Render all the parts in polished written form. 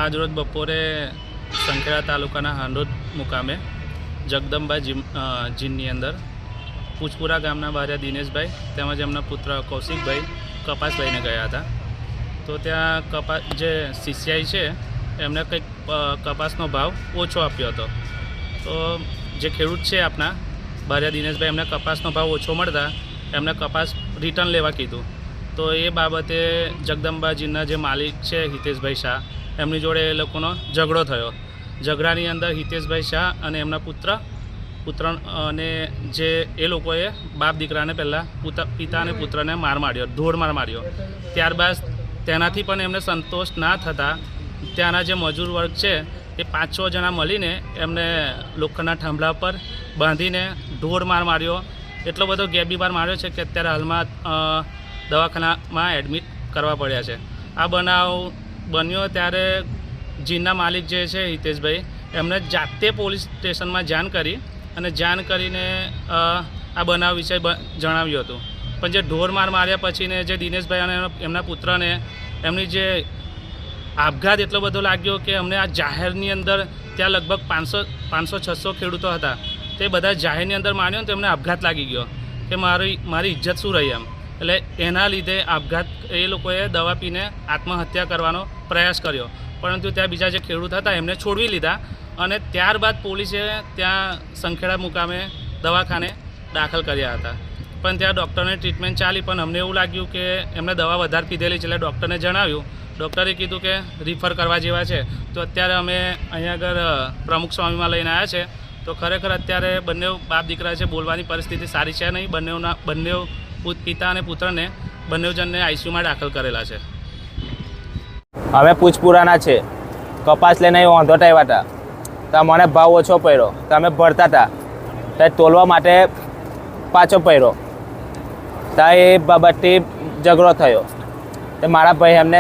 આજરોજ બપોરે સંખેડા તાલુકાના હાંડોદ મુકામે જગદંબા જીનની અંદર પૂછપુરા ગામના બારિયા દિનેશભાઈ તેમજ એમના પુત્ર કૌશિકભાઈ કપાસ લઈને ગયા હતા. તો ત્યાં જે શિષ્યાઈ છે એમને કંઈક કપાસનો ભાવ ઓછો આપ્યો હતો. તો જે ખેડૂત છે આપણા બારિયા દિનેશભાઈ એમને કપાસનો ભાવ ઓછો મળતા એમને કપાસ રિટર્ન લેવા કીધું. તો એ બાબતે જગદંબાજીના જે માલિક છે હિતેશભાઈ શાહ એમની જોડે એ લોકોનો ઝઘડો થયો. ઝઘડાની અંદર હિતેશભાઈ શાહ અને એમના પુત્ર અને જે એ લોકોએ બાપ દીકરાને પહેલાં પિતા અને પુત્રને ઢોર માર્યો. ત્યારબાદ તેનાથી પણ એમને સંતોષ ના થતાં ત્યાંના જે મજૂર વર્ગ છે એ 5-6 જણા મળીને એમને લોખંડના થાંભલા પર બાંધીને ઢોર માર્યો. એટલો બધો ગેબીમાર માર્યો છે કે અત્યારે હાલમાં દવાખાનામાં એડમિટ કરવા પડ્યા છે. આ બનાવ બન્યો ત્યારે જીનના માલિક જે છે હિતેશભાઈ એમને જાતે પોલીસ સ્ટેશનમાં જાણ કરી અને જાણ કરીને આ બનાવ વિશે જણાવ્યું હતું. પણ જે ઢોર માર્યા પછીને જે દિનેશભાઈ અને એમના પુત્રને એમની જે આપઘાત એટલો બધો લાગ્યો કે અમને આ જાહેરની અંદર ત્યાં લગભગ 500-600 ખેડૂતો હતા. તે બધા જાહેરની અંદર માન્યો ને તેમને આપઘાત લાગી ગયો કે મારી ઇજ્જત શું રહી એમ. એટલે એના લીધે આપઘાત એ લોકોએ દવા પીને આત્મહત્યા કરવાનો પ્રયાસ કર્યો. પરંતુ ત્યાં બીજા જે ખેડૂત હતા એમને છોડવી લીધા અને ત્યારબાદ પોલીસે ત્યાં સંખેડા મુકામે દવાખાને દાખલ કર્યા હતા. પણ ત્યાં ડૉક્ટરની ટ્રીટમેન્ટ ચાલી, પણ અમને એવું લાગ્યું કે એમને દવા વધારે પીધેલી છે. એટલે ડૉક્ટરને જણાવ્યું, ડૉક્ટરે કીધું કે રિફર કરવા જેવા છે. તો અત્યારે અમે અહીંયા આગળ પ્રમુખ સ્વામીમાં લઈને આવ્યા છે. તો ખરેખર અત્યારે બંને બાપ દીકરા છે, બોલવાની પરિસ્થિતિ સારી છે નહીં. બંને પિતા અને પુત્રને બંને જણને આઈસીયુમાં દાખલ કરેલા છે. અમે પૂછપુરાના છે, કપાસ લઈને અહીં વાંધોટ આવ્યા હતા. તો મને ભાવ ઓછો પડ્યો, તો અમે ભરતા હતા, તો તોલવા માટે પાછો પડ્યો. તો એ બાબતથી ઝઘડો થયો. તો મારા ભાઈ એમને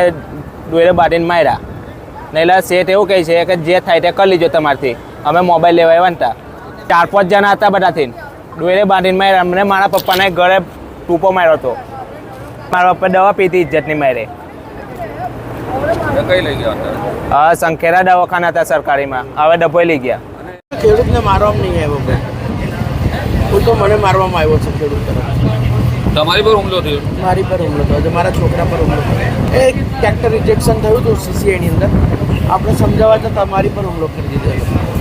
દોરે બાટીને માર્યા. ને એટલે શેઠ એવું કહે છે કે જે થાય તે કરી લીજો તમારથી. અમે મોબાઈલ લેવા આવ્યા હતા, 4-5 જણા હતા બધાથી. દોરે બાંધીને માર્યા. અમને મારા પપ્પાને ઘરે ટૂંપો માર્યો હતો. મારા પપ્પા દવા પીતી ઇજ્જતની મારે. કઈ લઈ ગયા? સંખેડા દવાખાના હતા સરકારીમાં, હવે ડભોઈ લઈ ગયા. ખેડૂતને મારવામાં નહીં આવ્યો ભાઈ, હું તો મને મારવામાં આવ્યો છે ખેડૂત તરફ. તમારી પર હુમલો થયો? મારી પર હુમલો થયો, મારા છોકરા પર હુમલો થયો. એ ટ્રેક્ટર રિજેક્શન થયું હતું સીસીઆઈની અંદર. આપણે સમજાવવા છતાં મારી પર હુમલો કરી દીધો.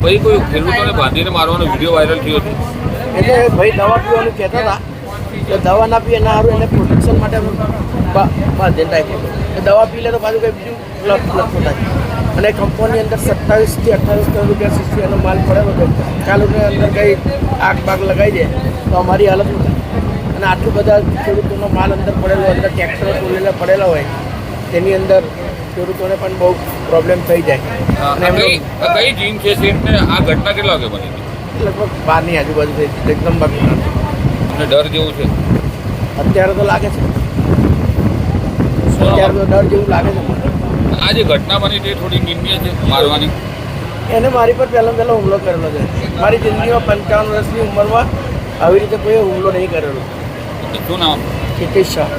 ભાઈ કોઈ ખેડૂતોને બાંધીને મારવાનો વિડીયો વાયરલ થયો હતો. એટલે ભાઈ દવા પીવાનું કહેતા હતા, તો દવા ના પીએ ના સારું, એને પ્રોટેક્શન માટે બાંધીને રાખ્યું. દવા પી લે તો પાછું કંઈ બીજું લખો થાય. અને કંપનીની અંદર 27 થી 28 કરોડ રૂપિયા સીસીઆઈનો માલ પડેલો હતો. ચાલુની અંદર કંઈ આગ બાગ લગાવી દે તો અમારી હાલત શું થાય? અને આટલું બધા ખેડૂતોનો માલ અંદર પડેલો, અંદર ટ્રેક્ટરો ટોલેલા પડેલા હોય, તેની અંદર ખેડૂતોને પણ બહુ પ્રોબ્લેમ થઈ જાય. અને કઈ જીન છે શેઠને આ ઘટના કેટલા વાગે બની હતી? લગભગ 12ની આજુબાજુ થઈ હતી, એકદમ બાકી. અને ડર જેવું છે અત્યારે તો લાગે છે, અત્યારે તો ડર જેવું લાગે છે મને. આ જે ઘટના બની તે થોડી નિંદનીય છે મારવાની. એને મારી પર પહેલો હુમલો કરેલો છે. મારી જિંદગીમાં 55 વર્ષની ઉંમરમાં આવી રીતે કોઈ હુમલો નહીં કરેલો. શું નામ? હિતેશ શાહ.